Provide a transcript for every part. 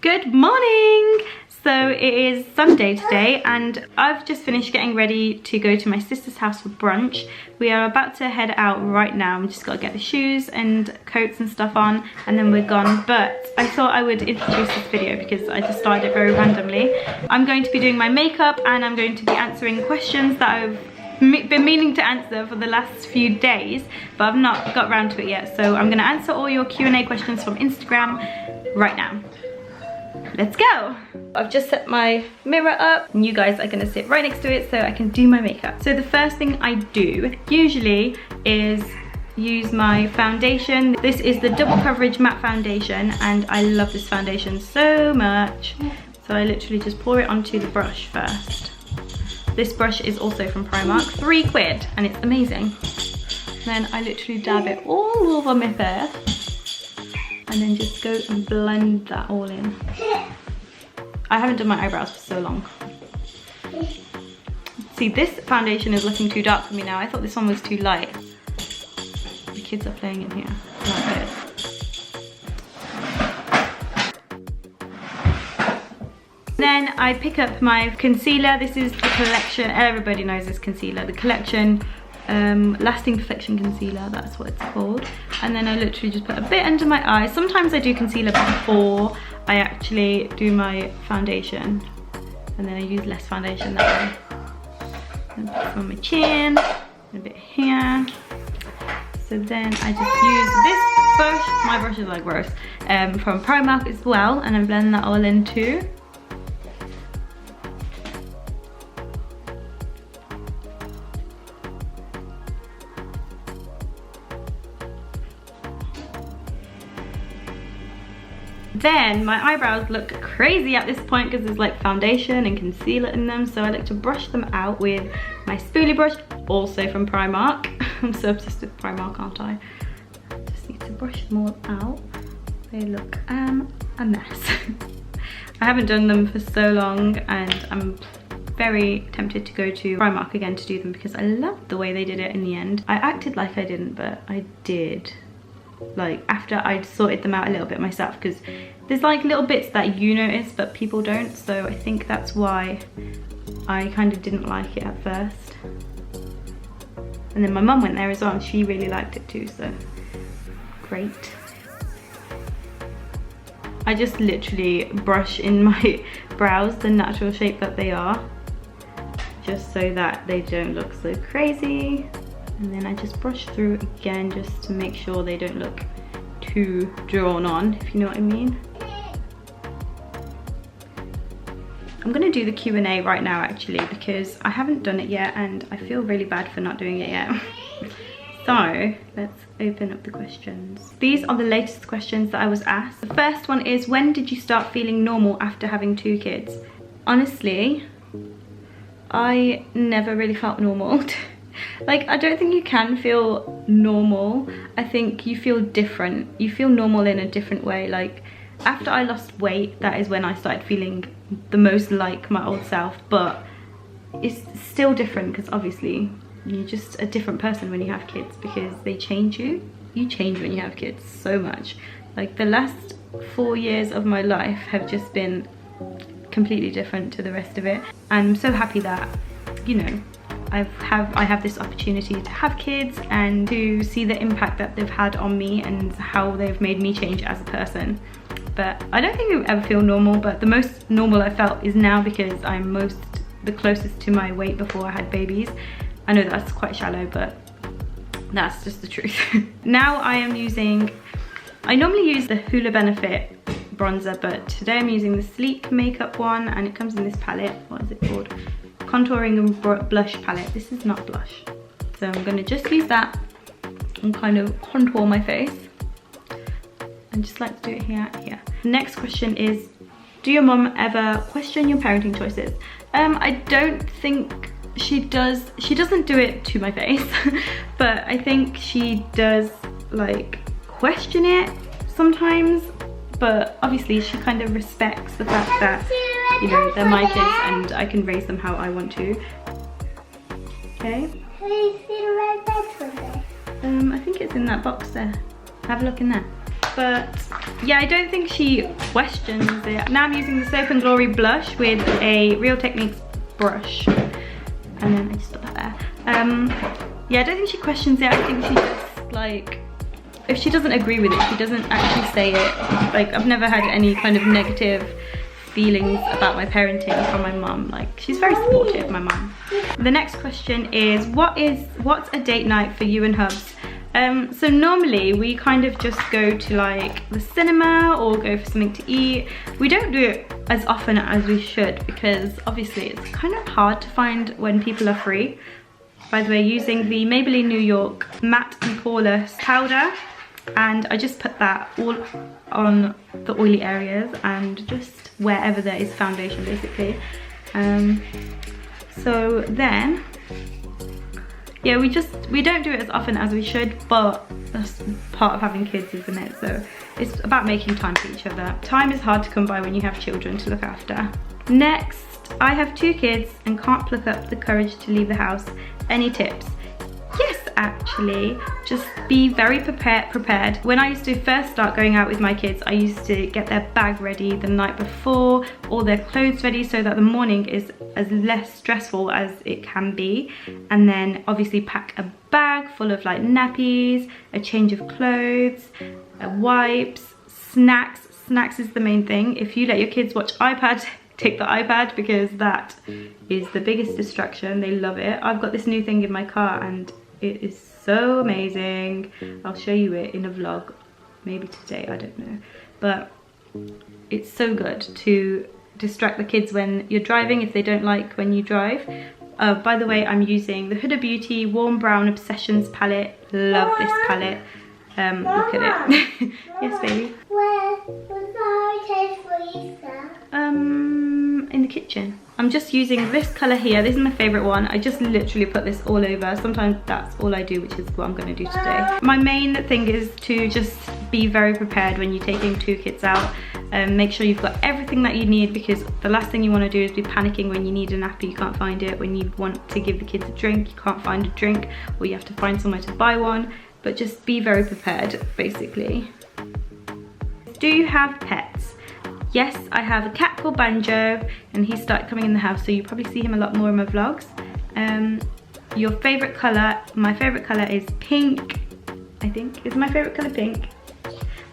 Good morning! So it is Sunday today and I've just finished getting ready to go to my sister's house for brunch. We are about to head out right now. I'm just got to get the shoes and coats and stuff on and then we're gone. But I thought I would introduce this video because I just started it very randomly. I'm going to be doing my makeup and I'm going to be answering questions that I've been meaning to answer for the last few days, but I've not got around to it yet. So I'm going to answer all your Q&A questions from Instagram right now. Let's go! I've just set my mirror up and you guys are going to sit right next to it so I can do my makeup. So the first thing I do usually is use my foundation. This is the double coverage matte foundation and I love this foundation so much. So I literally just pour it onto the brush first. This brush is also from Primark, £3 and it's amazing. Then I literally dab it all over my face. And then just go and blend that all in. I haven't done my eyebrows for so long. See, this foundation is looking too dark for me now. I thought this one was too light. The kids are playing in here. Like this. Then I pick up my concealer. This is the Collection, everybody knows this concealer. The Collection Lasting Perfection Concealer, that's what it's called. And then I literally just put a bit under my eyes. Sometimes I do concealer before I actually do my foundation. And then I use less foundation that way. And put some on my chin, and a bit here. So then I just use this brush. My brush is like gross. From Primark as well. And I blend that all in too. Then my eyebrows look crazy at this point because there's like foundation and concealer in them, so I like to brush them out with my spoolie brush, also from Primark. I'm so obsessed with Primark, aren't I? Just need to brush them all out. They look a mess. I haven't done them for so long and I'm very tempted to go to Primark again to do them because I loved the way they did it in the end. I acted like I didn't, but I did. Like after I'd sorted them out a little bit myself, because there's like little bits that you notice but people don't, so I think that's why I kind of didn't like it at first. And then my mum went there as well and she really liked it too, so great. I just literally brush in my brows the natural shape that they are, just so that they don't look so crazy. And then I just brush through again just to make sure they don't look too drawn on, if you know what I mean. I'm gonna do the Q&A right now actually because I haven't done it yet and I feel really bad for not doing it yet. So let's open up the questions. These are the latest questions that I was asked. The first one is, when did you start feeling normal after having 2 kids? Honestly, I never really felt normal. Like, I don't think you can feel normal. I think you feel different. You feel normal in a different way. Like, after I lost weight, that is when I started feeling the most like my old self. But it's still different because obviously you're just a different person when you have kids because they change you. You change when you have kids so much. Like, the last 4 years of my life have just been completely different to the rest of it. And I'm so happy that, you know, I have this opportunity to have kids and to see the impact that they've had on me and how they've made me change as a person. But I don't think I ever feel normal, but the most normal I felt is now because I'm the closest to my weight before I had babies. I know that's quite shallow, but that's just the truth. Now I normally use the Hoola Benefit bronzer, but today I'm using the Sleek makeup one and it comes in this palette. What is it called? Contouring and blush palette. This is not blush, so I'm going to just use that and kind of contour my face and just like to do it here. Next question is, do your mum ever question your parenting choices? I don't think she does. She doesn't do it to my face but I think she does like question it sometimes, but obviously she kind of respects the fact that, you know, they're my kids and I can raise them how I want to. Okay. Can you see the red bed for this? I think it's in that box there. Have a look in there. But yeah, I don't think she questions it. Now I'm using the Soap and Glory blush with a Real Techniques brush. And then I just put that there. Yeah, I don't think she questions it. I think she just like, if she doesn't agree with it, she doesn't actually say it. Like, I've never had any kind of negative feelings about my parenting from my mum. Like, she's very supportive, my mum. The next question is, what's a date night for you and Hubs? So normally we kind of just go to like the cinema or go for something to eat. We don't do it as often as we should because obviously it's kind of hard to find when people are free. By the way, using the Maybelline New York Matte and Poreless powder, and I just put that all on the oily areas and just wherever there is foundation basically. So then, yeah, we don't do it as often as we should, but that's part of having kids, isn't it? So it's about making time for each other. Time is hard to come by when you have children to look after. Next, I have 2 kids and can't pluck up the courage to leave the house. Any tips? Yes, actually, just be very prepared. When I used to first start going out with my kids, I used to get their bag ready the night before, all their clothes ready, so that the morning is as less stressful as it can be. And then obviously pack a bag full of like nappies, a change of clothes, wipes, snacks. Snacks is the main thing. If you let your kids watch iPad, take the iPad, because that is the biggest distraction. They love it. I've got this new thing in my car and it is so amazing. I'll show you it in a vlog, maybe today, I don't know. But it's so good to distract the kids when you're driving if they don't like when you drive. By the way, I'm using the Huda Beauty Warm Brown Obsessions palette. Love this palette. Look at it. Yes, baby. Where was our taste for Easter? In the kitchen. I'm just using this colour here. This is my favourite one. I just literally put this all over. Sometimes that's all I do, which is what I'm going to do today. My main thing is to just be very prepared when you're taking 2 kids out. Make sure you've got everything that you need, because the last thing you want to do is be panicking when you need a nappy, you can't find it. When you want to give the kids a drink, you can't find a drink, or you have to find somewhere to buy one. But just be very prepared, basically. Do you have pets? Yes, I have a cat called Banjo, and he started coming in the house, so you probably see him a lot more in my vlogs. Your favourite colour? My favourite colour is pink, I think. Is my favourite colour pink?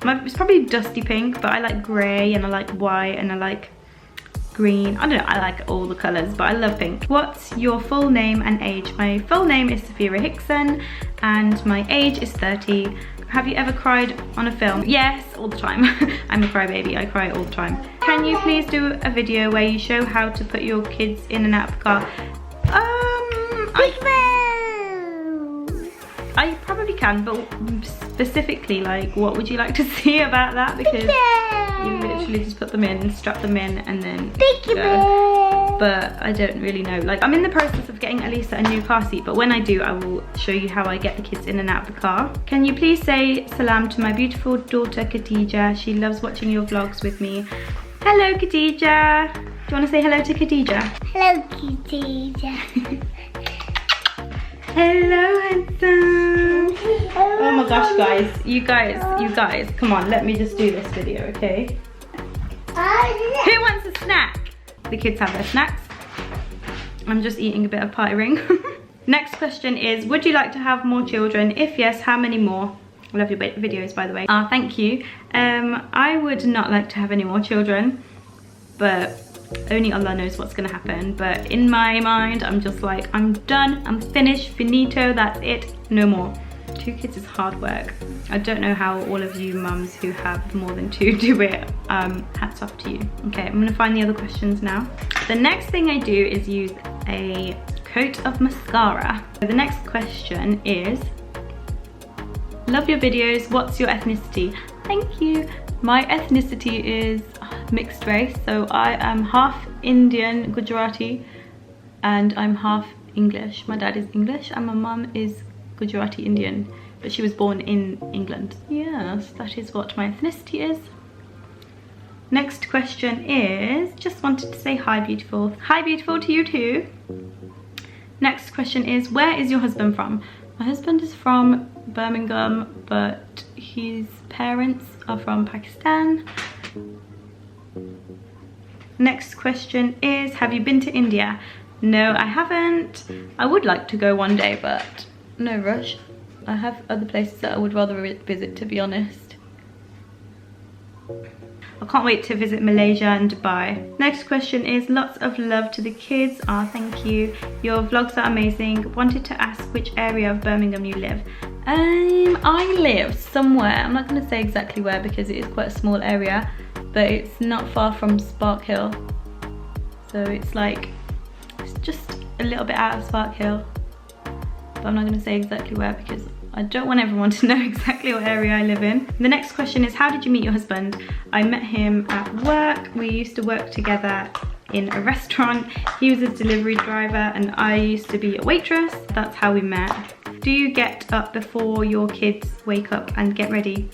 It's probably dusty pink, but I like grey and I like white and I like green. I don't know, I like all the colours, but I love pink. What's your full name and age? My full name is Sophia Hickson and my age is 30. Have you ever cried on a film? Yes, all the time. I'm a crybaby, I cry all the time. Can you please do a video where you show how to put your kids in and out of the car? I probably can, but specifically, like, what would you like to see about that? Because you literally just put them in, strap them in, and then go. But I don't really know. Like, I'm in the process of getting Elisa a new car seat, but when I do, I will show you how I get the kids in and out of the car. Can you please say salam to my beautiful daughter, Khadija? She loves watching your vlogs with me. Hello, Khadija. Do you want to say hello to Khadija? Hello, Khadija. Hello, handsome. Oh my gosh, guys. You guys, come on, let me just do this video, okay? Who wants a snack? The kids have their snacks. I'm just eating a bit of pie ring. Next question is, would you like to have more children? If yes, how many more? I love your videos, by the way. Thank you. I would not like to have any more children, but only Allah knows what's gonna happen. But in my mind, I'm just like, I'm done, I'm finished, finito, that's it, no more. 2 kids is hard work. I don't know how all of you mums who have more than 2 do it. Hats off to you. Okay, I'm gonna find the other questions now. The next thing I do is use a coat of mascara. The next question is, love your videos, what's your ethnicity? Thank you. My ethnicity is mixed race, so I am half Indian, Gujarati, and I'm half English. My dad is English and my mum is Gujarati Indian, but she was born in England. Yes, that is what my ethnicity is. Next question is, just wanted to say hi, beautiful. Hi, beautiful, to you too. Next question is, where is your husband from? My husband is from Birmingham, but his parents are from Pakistan. Next question is, have you been to India? No, I haven't. I would like to go one day, but no rush. I have other places that I would rather visit, to be honest. I can't wait to visit Malaysia and Dubai. Next question is, lots of love to the kids. Thank you. Your vlogs are amazing. Wanted to ask which area of Birmingham you live. I live somewhere. I'm not going to say exactly where because it is quite a small area, but it's not far from Spark Hill. So it's like, it's just a little bit out of Spark Hill. But I'm not going to say exactly where because I don't want everyone to know exactly what area I live in. The next question is, how did you meet your husband? I met him at work. We used to work together in a restaurant. He was a delivery driver and I used to be a waitress. That's how we met. Do you get up before your kids wake up and get ready?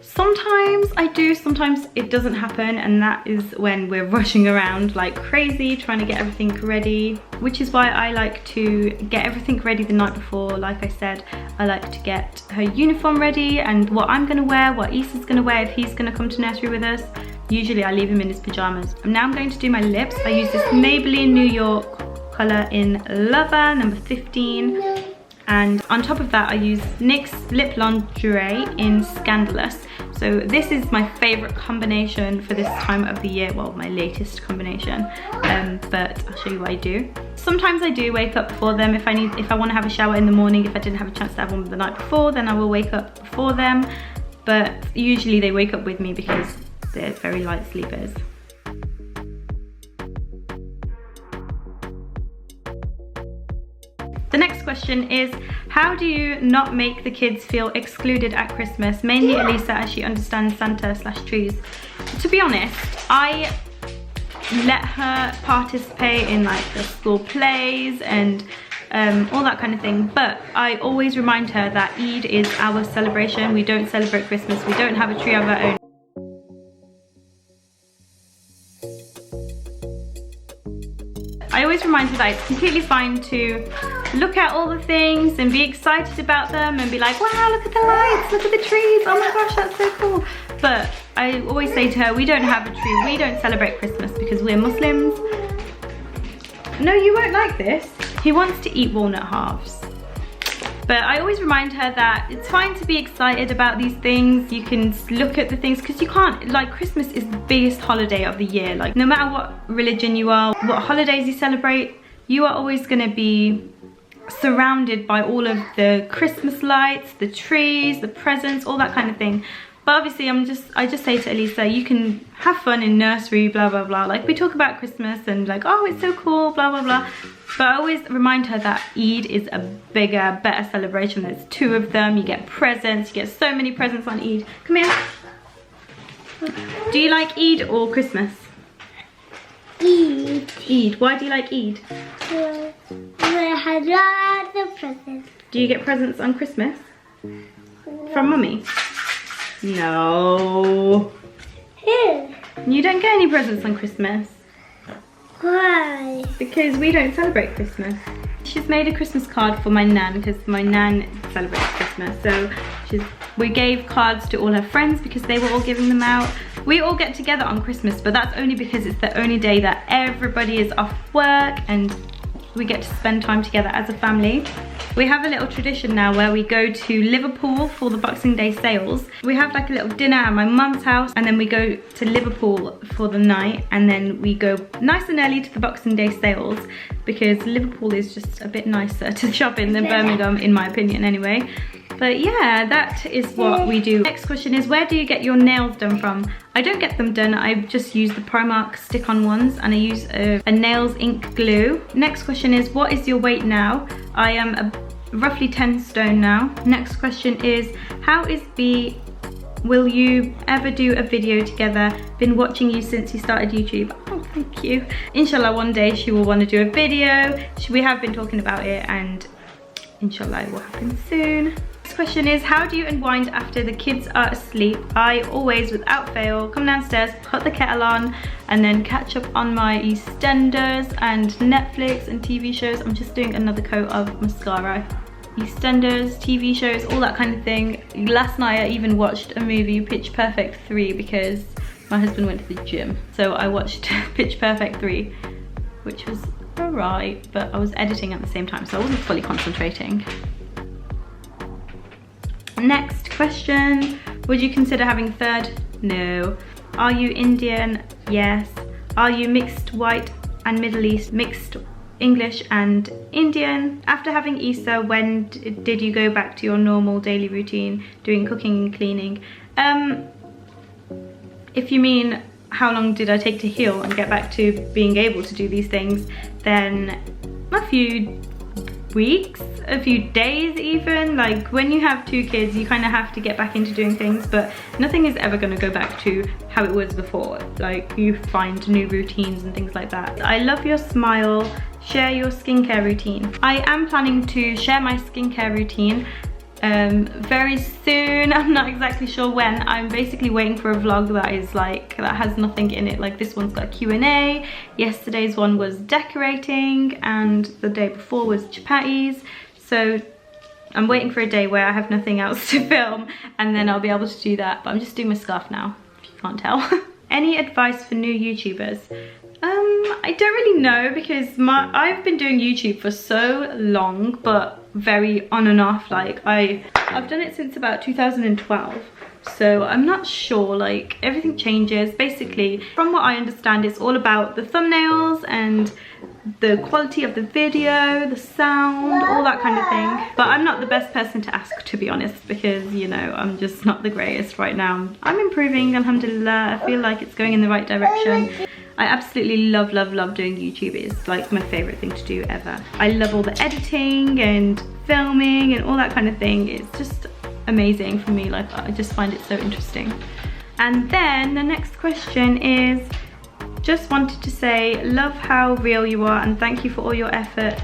Sometimes I do, sometimes it doesn't happen, and that is when we're rushing around like crazy trying to get everything ready, which is why I like to get everything ready the night before. Like I said, I like to get her uniform ready and what I'm gonna wear, what Issa's gonna wear if he's gonna come to nursery with us. Usually I leave him in his pajamas. Now I'm going to do my lips. I use this Maybelline New York colour in Lover, number 15. And on top of that I use NYX Lip Lingerie in Scandalous. So this is my favourite combination for this time of the year. Well, my latest combination, but I'll show you what I do. Sometimes I do wake up before them if I want to have a shower in the morning. If I didn't have a chance to have one the night before, then I will wake up before them. But usually they wake up with me because they're very light sleepers. The next question is, how do you not make the kids feel excluded at Christmas? Mainly Elisa, as she understands Santa/trees. To be honest, I let her participate in like the school plays and all that kind of thing, but I always remind her that Eid is our celebration. We don't celebrate Christmas. We don't have a tree of our own. I always remind her that it's completely fine to look at all the things and be excited about them and be like, wow, look at the lights, look at the trees, oh my gosh, that's so cool. But I always say to her, we don't have a tree, we don't celebrate Christmas because we're Muslims. No, you won't like this. He wants to eat walnut halves. But I always remind her that it's fine to be excited about these things. You can look at the things, because you can't, like, Christmas is the biggest holiday of the year. Like, no matter what religion you are, what holidays you celebrate, you are always gonna be surrounded by all of the Christmas lights, the trees, the presents, all that kind of thing. But obviously I just say to Elisa, you can have fun in nursery, blah blah blah. Like, we talk about Christmas and like, oh, it's so cool, blah blah blah. But I always remind her that Eid is a bigger, better celebration. There's 2 of them, you get presents, you get so many presents on Eid. Come here. Do you like Eid or Christmas? Eid. Eid. Why do you like Eid? I had lots of presents. Do you get presents on Christmas? From Mummy? No. Here. You don't get any presents on Christmas. Why? Because we don't celebrate Christmas. She's made a Christmas card for my nan because my nan celebrates Christmas. So we gave cards to all her friends because they were all giving them out. We all get together on Christmas, but that's only because it's the only day that everybody is off work and we get to spend time together as a family. We have a little tradition now where we go to Liverpool for the Boxing Day sales. We have like a little dinner at my mum's house and then we go to Liverpool for the night, and then we go nice and early to the Boxing Day sales because Liverpool is just a bit nicer to shop in than Birmingham, in my opinion anyway. But yeah, that is what we do. Next question is, where do you get your nails done from? I don't get them done, I just use the Primark stick-on ones and I use a nails ink glue. Next question is, what is your weight now? I am roughly 10 stone now. Next question is, how is B? Will you ever do a video together? Been watching you since you started YouTube. Oh, thank you. Inshallah, one day she will want to do a video. We have been talking about it and inshallah it will happen soon. Next question is, how do you unwind after the kids are asleep? I always, without fail, come downstairs, put the kettle on, and then catch up on my EastEnders and Netflix and TV shows. I'm just doing another coat of mascara. EastEnders, TV shows, all that kind of thing. Last night I even watched a movie, Pitch Perfect 3, because my husband went to the gym. So I watched Pitch Perfect 3, which was alright, but I was editing at the same time, so I wasn't fully concentrating. Next question, would you consider having a third? No. Are you Indian? Yes. Are you mixed white and Middle East, mixed English and Indian? After having Easter, when did you go back to your normal daily routine, doing cooking and cleaning? If you mean how long did I take to heal and get back to being able to do these things, then a few weeks, a few days even. Like when you have 2 kids, you kind of have to get back into doing things, but nothing is ever going to go back to how it was before. Like you find new routines and things like that. I love your smile. Share your skincare routine. I am planning to share my skincare routine very soon. I'm not exactly sure when. I'm basically waiting for a vlog that has nothing in it. Like this one's got a Q&A. Yesterday's one was decorating, and the day before was chapatis. So I'm waiting for a day where I have nothing else to film, and then I'll be able to do that. But I'm just doing my scarf now, if you can't tell. Any advice for new YouTubers? I don't really know, because I've been doing YouTube for so long, but very on and off. Like I've done it since about 2012, so I'm not sure. Like everything changes. Basically, from what I understand, it's all about the thumbnails and the quality of the video, the sound, all that kind of thing. But I'm not the best person to ask, to be honest, because you know, I'm just not the greatest right now. I'm improving, alhamdulillah. I feel like it's going in the right direction. I absolutely love doing YouTube. It's like my favorite thing to do ever. I love all the editing and filming and all that kind of thing. It's just amazing for me. Like I just find it so interesting. And then the next question is, just wanted to say, love how real you are and thank you for all your effort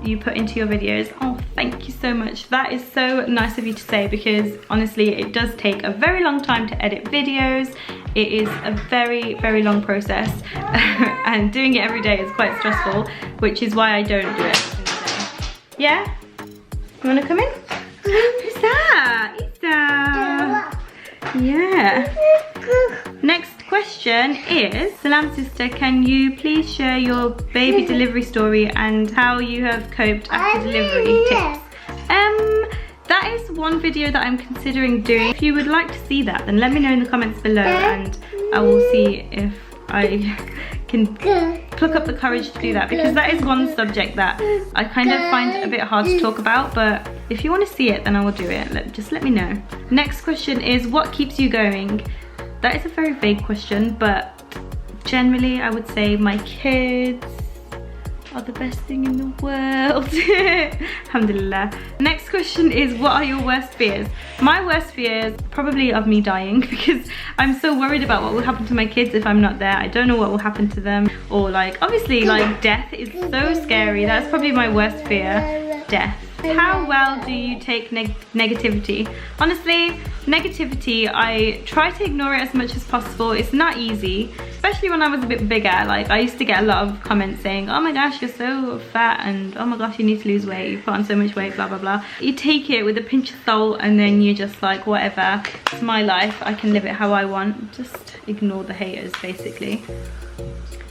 you put into your videos. Oh, thank you so much. That is so nice of you to say, because honestly it does take a very long time to edit videos. It is a very long process and doing it every day is quite stressful, which is why I don't do it every day. Yeah? You wanna come in? Who's that? Isa! Yeah. Next question is, Salam sister, can you please share your baby delivery story and how you have coped after delivery tips? That is one video that I'm considering doing. If you would like to see that, then let me know in the comments below and I will see if I can pluck up the courage to do that, because that is one subject that I kind of find a bit hard to talk about. But if you want to see it, then I will do it. Just let me know. Next question is, what keeps you going? That is a very vague question, but generally I would say my kids are the best thing in the world. Alhamdulillah. Next question is, what are your worst fears? My worst fears probably of me dying, because I'm so worried about what will happen to my kids if I'm not there. I don't know what will happen to them, or like obviously like death is so scary. That's probably my worst fear, death. How well do you take negativity? Honestly, negativity, I try to ignore it as much as possible. It's not easy, especially when I was a bit bigger. Like I used to get a lot of comments saying, oh my gosh, you're so fat, and oh my gosh, you need to lose weight, you've put on so much weight, blah blah blah. You take it with a pinch of salt, and then you're just like, whatever, it's my life, I can live it how I want. Just ignore the haters, basically.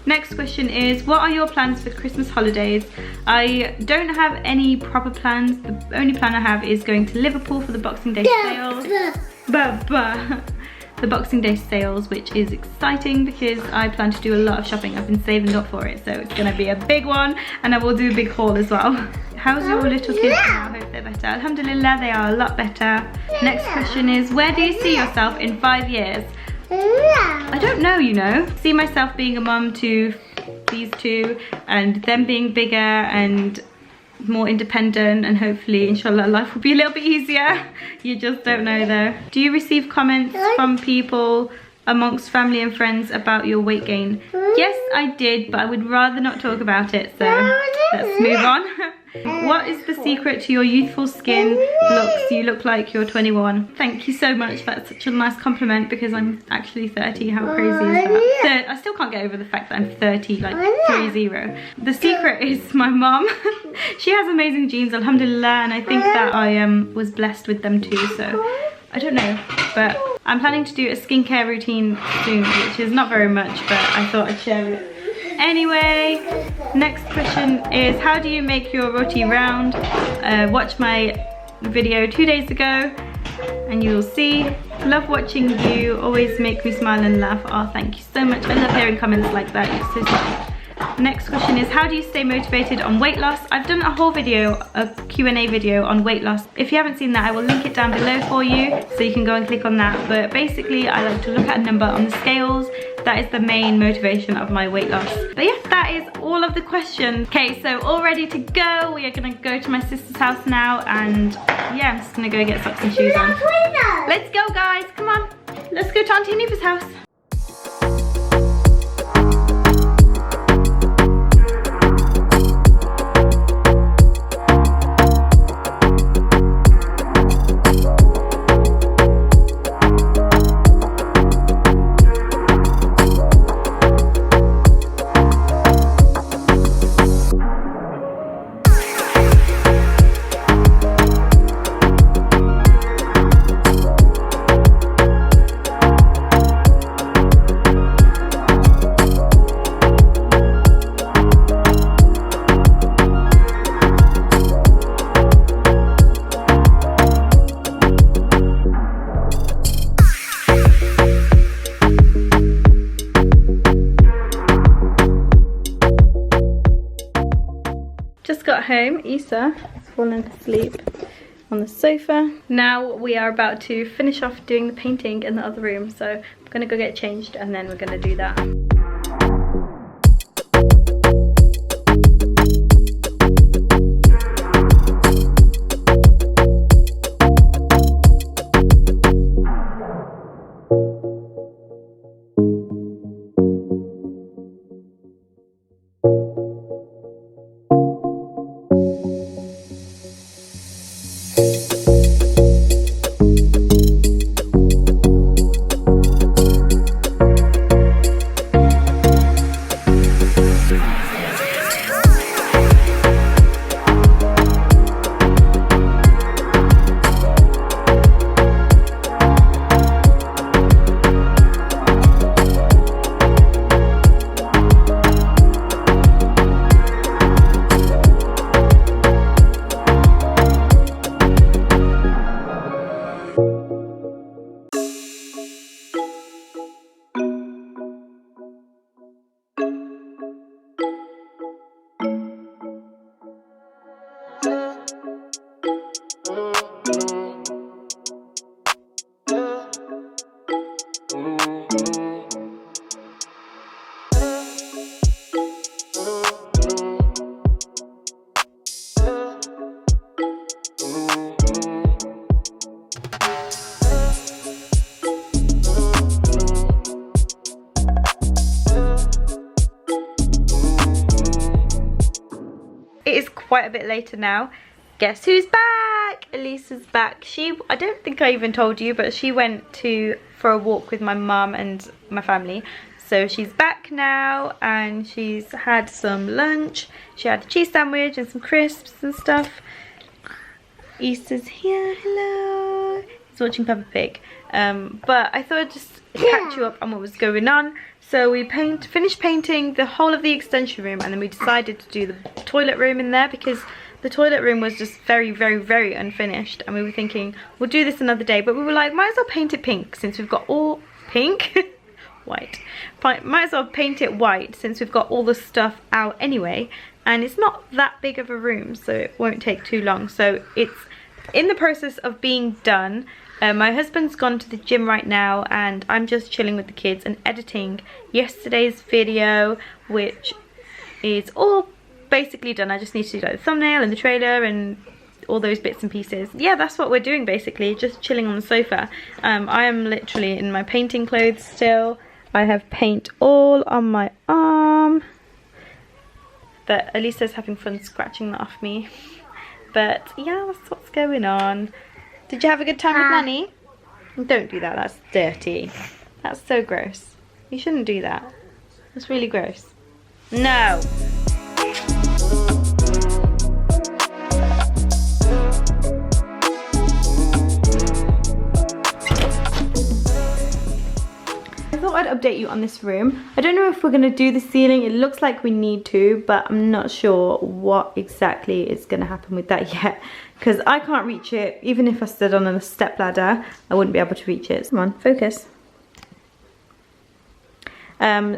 Next question is, what are your plans for Christmas holidays? I don't have any proper plans. The only plan I have is going to Liverpool for the Boxing Day sales. The Boxing Day sales, which is exciting because I plan to do a lot of shopping. I've been saving up for it, so it's gonna be a big one, and I will do a big haul as well. How's your little kids now? I hope they're better. Alhamdulillah, they are a lot better. Next question is, where do you see yourself in 5 years? I don't know, you know. See myself being a mum to these two, and them being bigger and more independent, and hopefully inshallah life will be a little bit easier. You just don't know though. Do you receive comments from people amongst family and friends about your weight gain? Yes, I did, but I would rather not talk about it, so let's move on. What is the secret to your youthful skin looks? You look like you're 21. Thank you so much. That's such a nice compliment because I'm actually 30. How crazy is that? I still can't get over the fact that I'm 30, like 30. The secret is my mom. She has amazing genes, alhamdulillah, and I think that I was blessed with them too, so I don't know, but I'm planning to do a skincare routine soon, which is not very much, but I thought I'd share it. Anyway, next question is, how do you make your roti round? Watch my video 2 days ago and you'll see. Love watching you, always make me smile and laugh. Oh, thank you so much. I love hearing comments like that, it's so sweet. Next question is, how do you stay motivated on weight loss? I've done a whole video, a Q&A video on weight loss. If you haven't seen that, I will link it down below for you, so you can go and click on that. But basically, I like to look at a number on the scales. That is the main motivation of my weight loss. But yeah, that is all of the questions. Okay, so all ready to go. We are gonna go to my sister's house now, and yeah, I'm just gonna go get socks and shoes on. Let's go, guys, come on. Let's go to Auntie Neva's house. Just got home. Isa has fallen asleep on the sofa. Now we are about to finish off doing the painting in the other room, so I'm gonna go get changed and then we're gonna do that. It is quite a bit later now. Guess who's back? Elisa's back. I don't think I even told you, but she went for a walk with my mum and my family. So she's back now and she's had some lunch. She had a cheese sandwich and some crisps and stuff. Isa's here, hello. He's watching Peppa Pig. But I thought I'd just catch you up on what was going on. So we finished painting the whole of the extension room, and then we decided to do the toilet room in there because the toilet room was just very, very, very unfinished, and we were thinking we'll do this another day, but we were like, might as well paint it pink since we've got all pink white. Might as well paint it white since we've got all the stuff out anyway, and it's not that big of a room, so it won't take too long. So it's in the process of being done. My husband's gone to the gym right now and I'm just chilling with the kids and editing yesterday's video, which is all basically done. I just need to do like the thumbnail and the trailer and all those bits and pieces. Yeah, that's what we're doing basically, just chilling on the sofa. I am literally in my painting clothes still. I have paint all on my arm, but Elisa's having fun scratching that off me. But yeah, that's what's going on. Did you have a good time with Nanny? Don't do that, that's dirty. That's so gross. You shouldn't do that. That's really gross. No! I thought I'd update you on this room. I don't know if we're going to do the ceiling. It looks like we need to, but I'm not sure what exactly is going to happen with that yet, because I can't reach it. Even if I stood on a step ladder, I wouldn't be able to reach it. Come on, focus.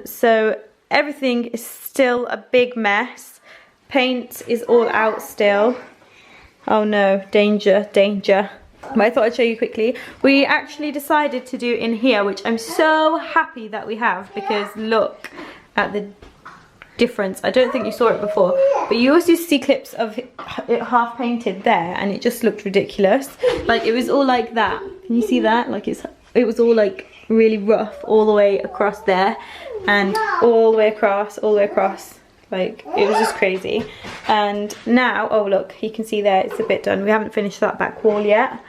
So everything is still a big mess. Paint is all out still. Oh no, danger, danger. But I thought I'd show you quickly. We actually decided to do in here, which I'm so happy that we have, because look at the difference. I don't think you saw it before, but you also see clips of it half painted there, and it just looked ridiculous. Like it was all like that. Can you see that? Like it was all like really rough all the way across there, and all the way across, all the way across. Like it was just crazy. And now, oh look, you can see there it's a bit done. We haven't finished that back wall yet,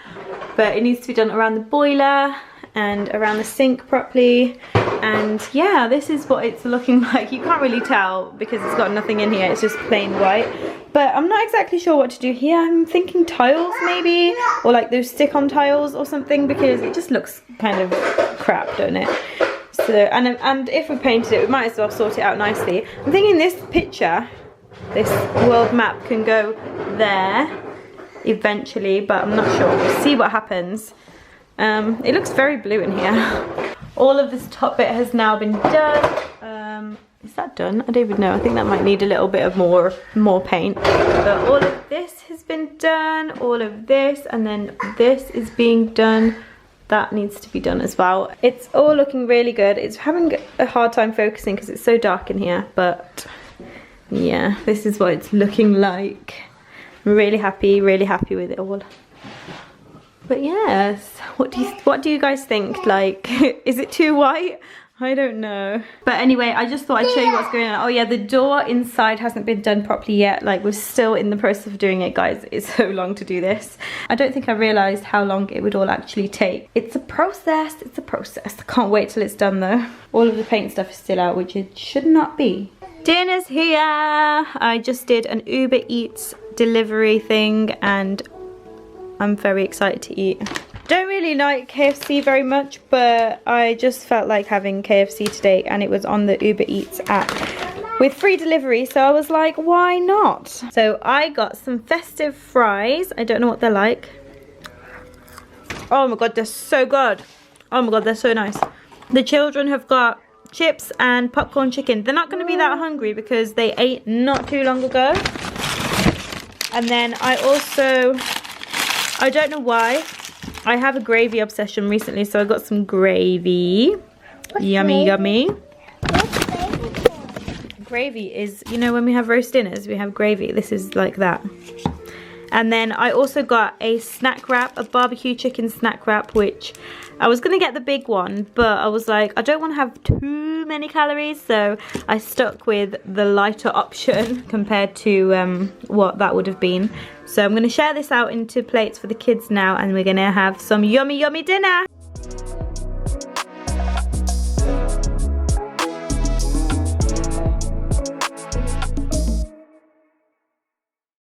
but it needs to be done around the boiler and around the sink properly. And yeah, this is what it's looking like. You can't really tell because it's got nothing in here, it's just plain white. But I'm not exactly sure what to do here. I'm thinking tiles maybe, or like those stick-on tiles or something, because it just looks kind of crap, don't it? So, and if we painted it, we might as well sort it out nicely. I'm thinking this picture, this world map, can go there eventually, but I'm not sure. We'll see what happens. It looks very blue in here. All of this top bit has now been done. Is that done? I don't even know. I think that might need a little bit of more paint. But all of this has been done. All of this, and then this is being done. That needs to be done as well. It's all looking really good. It's having a hard time focusing because it's so dark in here, but yeah, this is what it's looking like. I'm really happy with it all. But yes, what do you guys think? Like, is it too white? I don't know. But anyway, I just thought I'd show you what's going on. Oh yeah, the door inside hasn't been done properly yet. Like, we're still in the process of doing it, guys. It's so long to do this. I don't think I realised how long it would all actually take. It's a process, it's a process. I can't wait till it's done though. All of the paint stuff is still out, which it should not be. Dinner's here. I just did an Uber Eats delivery thing and I'm very excited to eat. Don't really like KFC very much, but I just felt like having KFC today, and it was on the Uber Eats app with free delivery, so I was like, why not? So I got some festive fries. I don't know what they're like. Oh my god, they're so good. Oh my god, they're so nice. The children have got chips and popcorn chicken. They're not going to be that hungry because they ate not too long ago. And then I also, I don't know why, I have a gravy obsession recently, so I got some gravy. Yummy, yummy. Gravy is, you know, when we have roast dinners, we have gravy. This is like that. And then I also got a snack wrap, a barbecue chicken snack wrap, which I was going to get the big one, but I was like, I don't want to have too many calories, so I stuck with the lighter option compared to what that would have been. So I'm going to share this out into plates for the kids now, and we're going to have some yummy, yummy dinner.